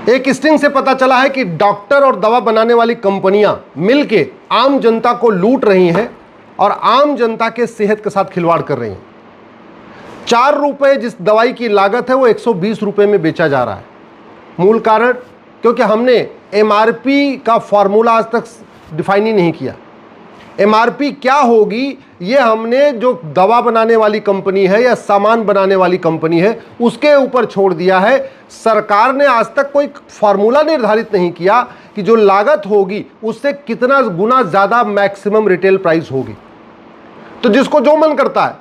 एक स्टिंग से पता चला है कि डॉक्टर और दवा बनाने वाली कंपनियां मिलके आम जनता को लूट रही हैं और आम जनता के सेहत के साथ खिलवाड़ कर रही हैं। 4 रुपए जिस दवाई की लागत है वो 120 रुपए में बेचा जा रहा है। मूल कारण क्योंकि हमने एमआरपी का फॉर्मूला आज तक डिफाइन ही नहीं किया। एमआरपी क्या होगी ये हमने जो दवा बनाने वाली कंपनी है या सामान बनाने वाली कंपनी है उसके ऊपर छोड़ दिया है। सरकार ने आज तक कोई फार्मूला निर्धारित नहीं किया कि जो लागत होगी उससे कितना गुना ज़्यादा मैक्सिमम रिटेल प्राइस होगी। तो जिसको जो मन करता है,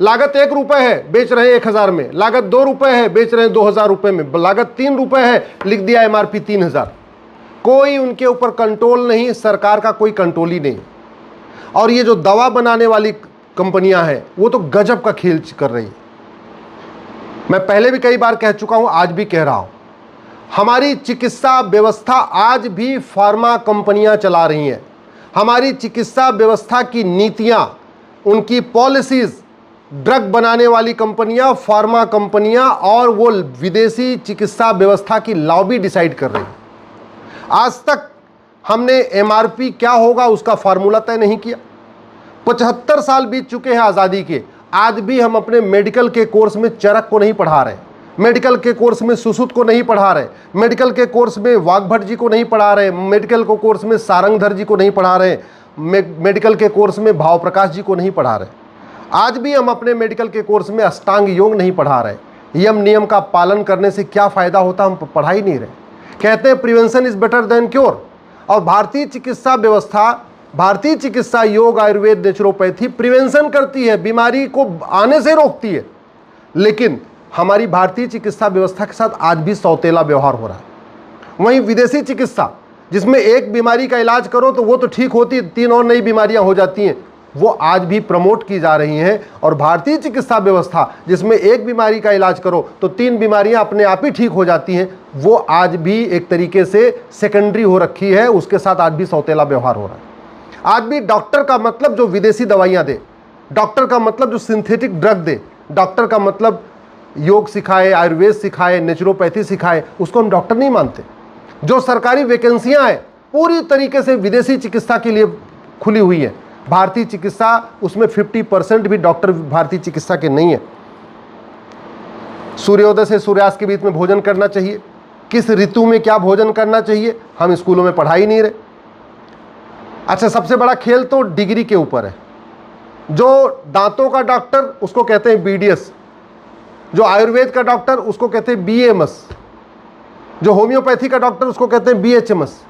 लागत 1 रुपए है बेच रहे हैं 1000 में, लागत 2 रुपए है बेच रहे हैं 2000 रुपए में, लागत 3 रुपए है लिख दिया एमआरपी 3000। कोई उनके ऊपर कंट्रोल नहीं, सरकार का कोई कंट्रोल ही नहीं। और ये जो दवा बनाने वाली कंपनियां हैं वो तो गजब का खेल कर रही है। मैं पहले भी कई बार कह चुका हूं, आज भी कह रहा हूं, हमारी चिकित्सा व्यवस्था आज भी फार्मा कंपनियां चला रही हैं। हमारी चिकित्सा व्यवस्था की नीतियां, उनकी पॉलिसीज ड्रग बनाने वाली कंपनियां, फार्मा कंपनियां और वो विदेशी चिकित्सा व्यवस्था की लॉबी डिसाइड कर रही है। आज तक हमने एमआरपी क्या होगा उसका फार्मूला तय नहीं किया। 75 साल बीत चुके हैं आज़ादी के, आज भी हम अपने मेडिकल के कोर्स में चरक को नहीं पढ़ा रहे, मेडिकल के कोर्स में सुश्रुत को नहीं पढ़ा रहे, मेडिकल के कोर्स में वाग्भट जी को नहीं पढ़ा रहे, मेडिकल के कोर्स में सारंगधर जी को नहीं पढ़ा रहे, मेडिकल के कोर्स में भाव प्रकाश जी को नहीं पढ़ा रहे। आज भी हम अपने मेडिकल के कोर्स में अष्टांग योग नहीं पढ़ा रहे। यम नियम का पालन करने से क्या फ़ायदा होता हम पढ़ा ही नहीं रहे। कहते हैं prevention is better than cure. और भारतीय चिकित्सा व्यवस्था, भारतीय चिकित्सा योग, आयुर्वेद, नेचुरोपैथी प्रिवेंशन करती है, बीमारी को आने से रोकती है। लेकिन हमारी भारतीय चिकित्सा व्यवस्था के साथ आज भी सौतेला व्यवहार हो रहा है। वहीं विदेशी चिकित्सा जिसमें एक बीमारी का इलाज करो तो वो तो ठीक होती, 3 और नई बीमारियां हो जाती हैं, वो आज भी प्रमोट की जा रही हैं। और भारतीय चिकित्सा व्यवस्था जिसमें एक बीमारी का इलाज करो तो 3 बीमारियां अपने आप ही ठीक हो जाती हैं, वो आज भी एक तरीके से सेकेंडरी हो रखी है। उसके साथ आज भी सौतेला व्यवहार हो रहा है। आज भी डॉक्टर का मतलब जो विदेशी दवाइयां दे, डॉक्टर का मतलब जो सिंथेटिक ड्रग दे, डॉक्टर का मतलब योग सिखाए, आयुर्वेद सिखाए, नेचुरोपैथी सिखाए, उसको हम डॉक्टर नहीं मानते। जो सरकारी वैकेंसियां हैं पूरी तरीके से विदेशी चिकित्सा के लिए खुली हुई है। भारतीय चिकित्सा उसमें 50% भी डॉक्टर भारतीय चिकित्सा के नहीं है। सूर्योदय से सूर्यास्त के बीच में भोजन करना चाहिए, किस ऋतु में क्या भोजन करना चाहिए हम स्कूलों में पढ़ा ही नहीं रहे। अच्छा, सबसे बड़ा खेल तो डिग्री के ऊपर है। जो दांतों का डॉक्टर उसको कहते हैं बीडीएस, जो आयुर्वेद का डॉक्टर उसको कहते हैं बीएमएस, जो होम्योपैथी का डॉक्टर उसको कहते हैं बीएचएमएस।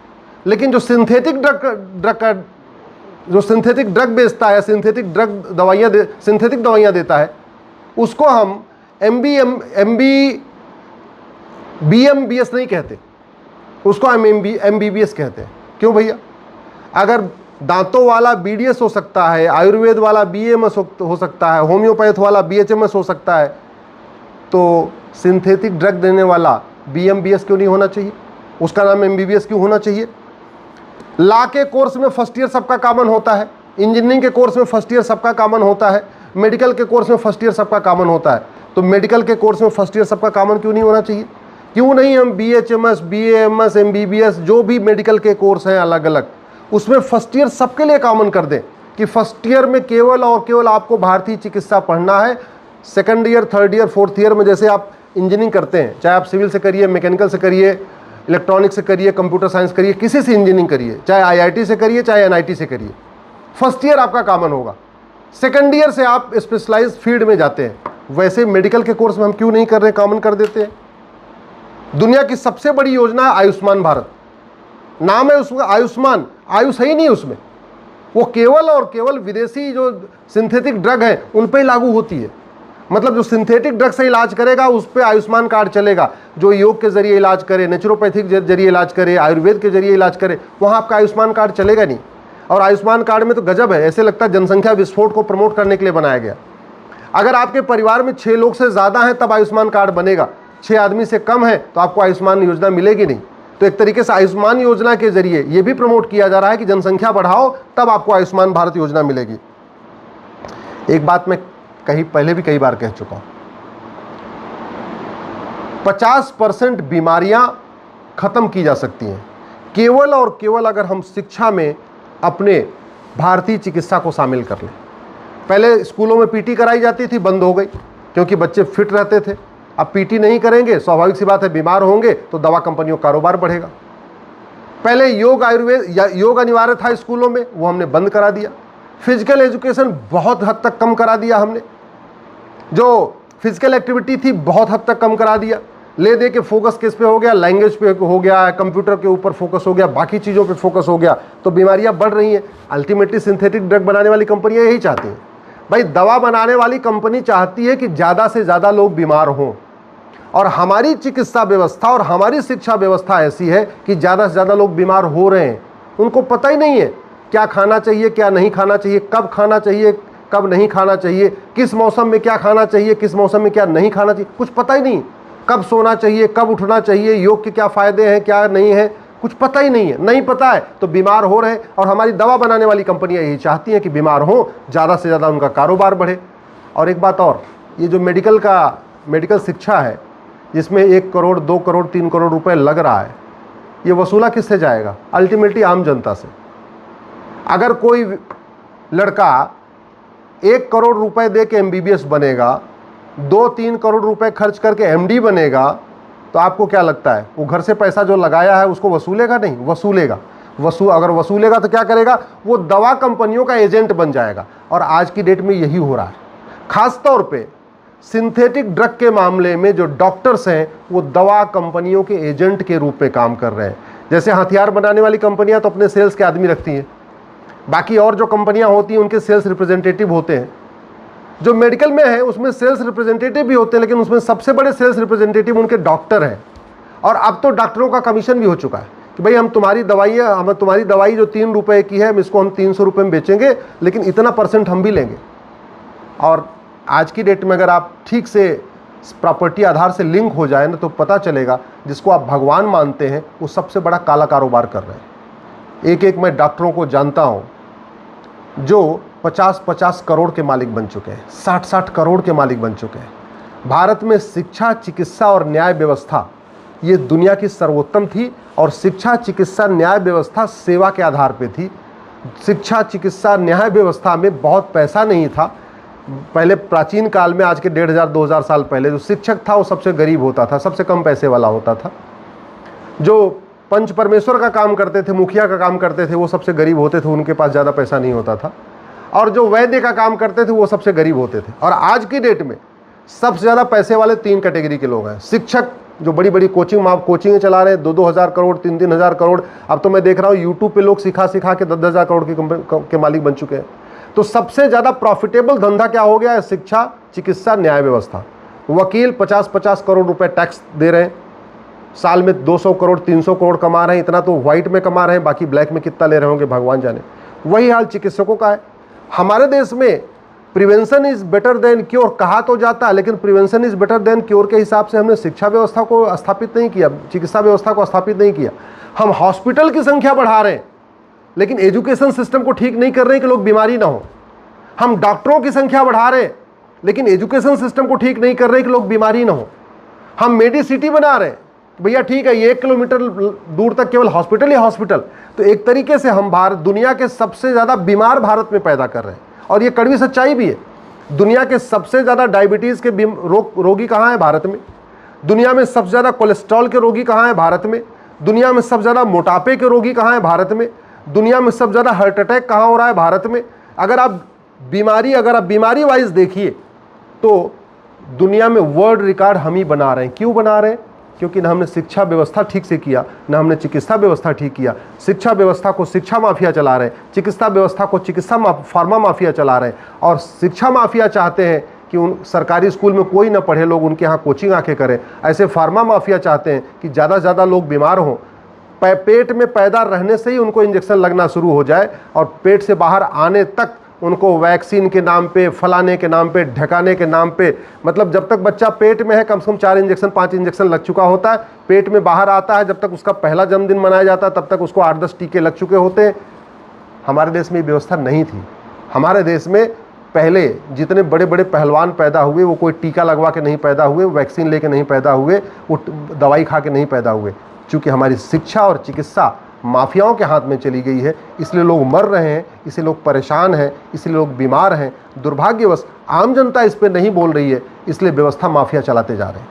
लेकिन जो सिंथेटिक ड्रग बेचता है, सिंथेटिक दवाइयाँ देता है, उसको हम बीएमबीएस नहीं कहते, उसको हम एमबीबीएस कहते हैं। क्यों भैया? अगर दांतों वाला बीडीएस हो सकता है, आयुर्वेद वाला बीएमएस हो सकता है, होम्योपैथ वाला बीएचएमएस हो सकता है, तो सिंथेटिक ड्रग देने वाला बीएमबीएस क्यों नहीं होना चाहिए? उसका नाम एमबीबीएस क्यों होना चाहिए? लॉ के कोर्स में फर्स्ट ईयर सबका कॉमन होता है, इंजीनियरिंग के कोर्स में फर्स्ट ईयर सबका कॉमन होता है, मेडिकल के कोर्स में फर्स्ट ईयर सबका कॉमन होता है। तो मेडिकल के कोर्स में फर्स्ट ईयर सबका कॉमन क्यों नहीं होना चाहिए? क्यों नहीं हम बीएचएमएस, बीएएमएस, एमबीबीएस जो भी मेडिकल के कोर्स हैं अलग अलग, उसमें फर्स्ट ईयर सबके लिए कॉमन कर दें कि फर्स्ट ईयर में केवल और केवल आपको भारतीय चिकित्सा पढ़ना है। Second year, third year, fourth year में जैसे आप इंजीनियरिंग करते हैं, चाहे आप सिविल से करिए, मैकेनिकल से करिए, इलेक्ट्रॉनिक्स से करिए, कंप्यूटर साइंस करिए, किसी से इंजीनियरिंग करिए, चाहे आईआईटी से करिए, चाहे एनआईटी से करिए, फर्स्ट ईयर आपका कॉमन होगा। सेकंड ईयर से आप स्पेशलाइज्ड फील्ड में जाते हैं। वैसे मेडिकल के कोर्स में हम क्यों नहीं कर रहे, कॉमन कर देते हैं? दुनिया की सबसे बड़ी योजना है आयुष्मान भारत, नाम है उसका आयुष्मान, आयुष है ही नहीं उसमें। वो केवल और केवल विदेशी जो सिंथेटिक ड्रग है उन पर ही लागू होती है। मतलब जो सिंथेटिक ड्रग से इलाज करेगा उस पर आयुष्मान कार्ड चलेगा। जो योग के जरिए इलाज करे, नेचुरोपैथिक के जरिए इलाज करे, आयुर्वेद के जरिए इलाज करे, वहाँ आपका आयुष्मान कार्ड चलेगा नहीं। और आयुष्मान कार्ड में तो गजब है, ऐसे लगता है जनसंख्या विस्फोट को प्रमोट करने के लिए बनाया गया। अगर आपके परिवार में 6 लोग से ज़्यादा हैं तब आयुष्मान कार्ड बनेगा, 6 आदमी से कम है तो आपको आयुष्मान योजना मिलेगी नहीं। तो एक तरीके से आयुष्मान योजना के जरिए ये भी प्रमोट किया जा रहा है कि जनसंख्या बढ़ाओ तब आपको आयुष्मान भारत योजना मिलेगी। एक बात मैं कहीं पहले भी कई बार कह चुका हूं, 50% बीमारियां ख़त्म की जा सकती हैं केवल और केवल अगर हम शिक्षा में अपने भारतीय चिकित्सा को शामिल कर लें। पहले स्कूलों में पीटी कराई जाती थी, बंद हो गई क्योंकि बच्चे फिट रहते थे। अब पीटी नहीं करेंगे, स्वाभाविक सी बात है बीमार होंगे तो दवा कंपनियों का कारोबार बढ़ेगा। पहले योग आयुर्वेद या योग अनिवार्य था स्कूलों में, वो हमने बंद करा दिया। फिजिकल एजुकेशन बहुत हद तक कम करा दिया हमने, जो फिजिकल एक्टिविटी थी बहुत हद तक कम करा दिया। ले दे के फोकस किस पे हो गया, लैंग्वेज पे हो गया, कंप्यूटर के ऊपर फोकस हो गया, बाकी चीज़ों पे फोकस हो गया, तो बीमारियां बढ़ रही हैं। अल्टीमेटली सिंथेटिक ड्रग बनाने वाली कंपनियां यही चाहती हैं। भाई दवा बनाने वाली कंपनी चाहती है कि ज़्यादा से ज़्यादा लोग बीमार हों, और हमारी चिकित्सा व्यवस्था और हमारी शिक्षा व्यवस्था ऐसी है कि ज़्यादा से ज़्यादा लोग बीमार हो रहे हैं। उनको पता ही नहीं है क्या खाना चाहिए, क्या नहीं खाना चाहिए, कब खाना चाहिए, कब नहीं खाना चाहिए, किस मौसम में क्या खाना चाहिए, किस मौसम में क्या नहीं खाना चाहिए, कुछ पता ही नहीं। कब सोना चाहिए, कब उठना चाहिए, योग के क्या फ़ायदे हैं, क्या नहीं है, कुछ पता ही नहीं है। नहीं पता है तो बीमार हो रहे हैं, और हमारी दवा बनाने वाली कंपनियां यही चाहती हैं कि बीमार हों, ज़्यादा से ज़्यादा उनका कारोबार बढ़े। और एक बात और, ये जो मेडिकल शिक्षा है जिसमें 1 करोड़ 2 करोड़ 3 करोड़ रुपए लग रहा है, ये वसूला किससे जाएगा? अल्टीमेटली आम जनता से। अगर कोई लड़का 1 करोड़ रुपए दे के MBBS बनेगा, 2-3 करोड़ रुपए खर्च करके MD बनेगा, तो आपको क्या लगता है वो घर से पैसा जो लगाया है उसको वसूलेगा? नहीं वसूलेगा। अगर वसूलेगा तो क्या करेगा? वो दवा कंपनियों का एजेंट बन जाएगा। और आज की डेट में यही हो रहा है। खास तौर पे सिंथेटिक ड्रग के मामले में जो डॉक्टर्स हैं वो दवा कंपनियों के एजेंट के रूप में काम कर रहे हैं। जैसे हथियार बनाने वाली कंपनियां तो अपने सेल्स के आदमी रखती हैं, बाकी और जो कंपनियां होती हैं उनके सेल्स रिप्रेजेंटेटिव होते हैं। जो मेडिकल में है उसमें सेल्स रिप्रेजेंटेटिव भी होते हैं, लेकिन उसमें सबसे बड़े सेल्स रिप्रेजेंटेटिव उनके डॉक्टर हैं। और अब तो डॉक्टरों का कमीशन भी हो चुका है कि भाई हम तुम्हारी दवाई जो 3 रुपए की है, इसको हम 300 रुपये में बेचेंगे, लेकिन इतना % हम भी लेंगे। और आज की डेट में अगर आप ठीक से प्रॉपर्टी आधार से लिंक हो जाए ना, तो पता चलेगा जिसको आप भगवान मानते हैं वो सबसे बड़ा काला कारोबार कर रहे हैं। एक मैं डॉक्टरों को जानता हूँ जो 50-50 करोड़ के मालिक बन चुके हैं, 60-60 करोड़ के मालिक बन चुके हैं। भारत में शिक्षा, चिकित्सा और न्याय व्यवस्था ये दुनिया की सर्वोत्तम थी, और शिक्षा, चिकित्सा, न्याय व्यवस्था सेवा के आधार पे थी। शिक्षा, चिकित्सा, न्याय व्यवस्था में बहुत पैसा नहीं था। पहले प्राचीन काल में, आज के 1500-2000 साल पहले, जो शिक्षक था वो सबसे गरीब होता था, सबसे कम पैसे वाला होता था। जो पंच परमेश्वर का काम करते थे, मुखिया का काम करते थे, वो सबसे गरीब होते थे, उनके पास ज़्यादा पैसा नहीं होता था। और जो वैद्य का काम करते थे वो सबसे गरीब होते थे। और आज की डेट में सबसे ज़्यादा पैसे वाले 3 कैटेगरी के लोग हैं। शिक्षक जो बड़ी बड़ी कोचिंग चला रहे हैं, 2-2 हज़ार करोड़, 3-3 हज़ार करोड़। अब तो मैं देख रहा हूँ यूट्यूब पे लोग सिखा के 10-10 हज़ार करोड़ के मालिक बन चुके हैं। तो सबसे ज़्यादा प्रॉफिटेबल धंधा क्या हो गया है? शिक्षा, चिकित्सा, न्याय व्यवस्था। वकील 50-50 करोड़ रुपए टैक्स दे रहे हैं, साल में 200 करोड़ 300 करोड़ कमा रहे हैं। इतना तो व्हाइट में कमा रहे हैं, बाकी ब्लैक में कितना ले रहे होंगे भगवान जाने। वही हाल चिकित्सकों का है। हमारे देश में prevention is better than cure कहा तो जाता है, लेकिन prevention is better than cure के हिसाब से हमने शिक्षा व्यवस्था को स्थापित नहीं किया, चिकित्सा व्यवस्था को स्थापित नहीं किया। हम हॉस्पिटल की संख्या बढ़ा रहे हैं, लेकिन एजुकेशन सिस्टम को ठीक नहीं कर रहे हैं कि लोग बीमारी ना हो। हम डॉक्टरों की संख्या बढ़ा रहे हैं, लेकिन एजुकेशन सिस्टम को ठीक नहीं कर रहे हैं कि लोग बीमारी ना हो। हम मेडिसिटी बना रहे हैं, भैया ठीक है, ये 1 किलोमीटर दूर तक केवल हॉस्पिटल ही हॉस्पिटल। तो एक तरीके से हम दुनिया के सबसे ज़्यादा बीमार भारत में पैदा कर रहे हैं। और ये कड़वी सच्चाई भी है। दुनिया के सबसे ज़्यादा डायबिटीज़ के रोगी कहाँ हैं? भारत में। दुनिया में सबसे ज़्यादा कोलेस्ट्रॉल के रोगी कहाँ हैं? भारत में। दुनिया में सबसे ज़्यादा मोटापे के रोगी कहाँ हैं? भारत में। दुनिया में सबसे ज़्यादा हार्ट अटैक कहाँ हो रहा है? भारत में। अगर आप बीमारी वाइज देखिए तो दुनिया में वर्ल्ड रिकॉर्ड हम ही बना रहे हैं। क्यों बना रहे हैं? क्योंकि ना हमने शिक्षा व्यवस्था ठीक से किया, ना हमने चिकित्सा व्यवस्था ठीक किया। शिक्षा व्यवस्था को शिक्षा माफिया चला रहे हैं, चिकित्सा व्यवस्था को फार्मा माफिया चला रहे हैं। और शिक्षा माफिया चाहते हैं कि उन सरकारी स्कूल में कोई ना पढ़े, लोग उनके यहाँ कोचिंग आके करें। ऐसे फार्मा माफिया चाहते हैं कि ज़्यादा से ज़्यादा लोग बीमार हों, पेट में पैदा रहने से ही उनको इंजेक्शन लगना शुरू हो जाए, और पेट से बाहर आने तक उनको वैक्सीन के नाम पे, फलाने के नाम पे, ढकाने के नाम पे, मतलब जब तक बच्चा पेट में है कम से कम 4 इंजेक्शन 5 इंजेक्शन लग चुका होता है। पेट में बाहर आता है, जब तक उसका पहला जन्मदिन मनाया जाता है तब तक उसको 8-10 टीके लग चुके होते हैं। हमारे देश में ये व्यवस्था नहीं थी। हमारे देश में पहले जितने बड़े बड़े पहलवान पैदा हुए वो कोई टीका लगवा के नहीं पैदा हुए, वैक्सीन लेके नहीं पैदा हुए, वो दवाई खा के नहीं पैदा हुए। चूँकि हमारी शिक्षा और चिकित्सा माफियाओं के हाथ में चली गई है, इसलिए लोग मर रहे हैं, इसलिए लोग परेशान हैं, इसलिए लोग बीमार हैं। दुर्भाग्यवश आम जनता इस पर नहीं बोल रही है, इसलिए व्यवस्था माफिया चलाते जा रहे हैं।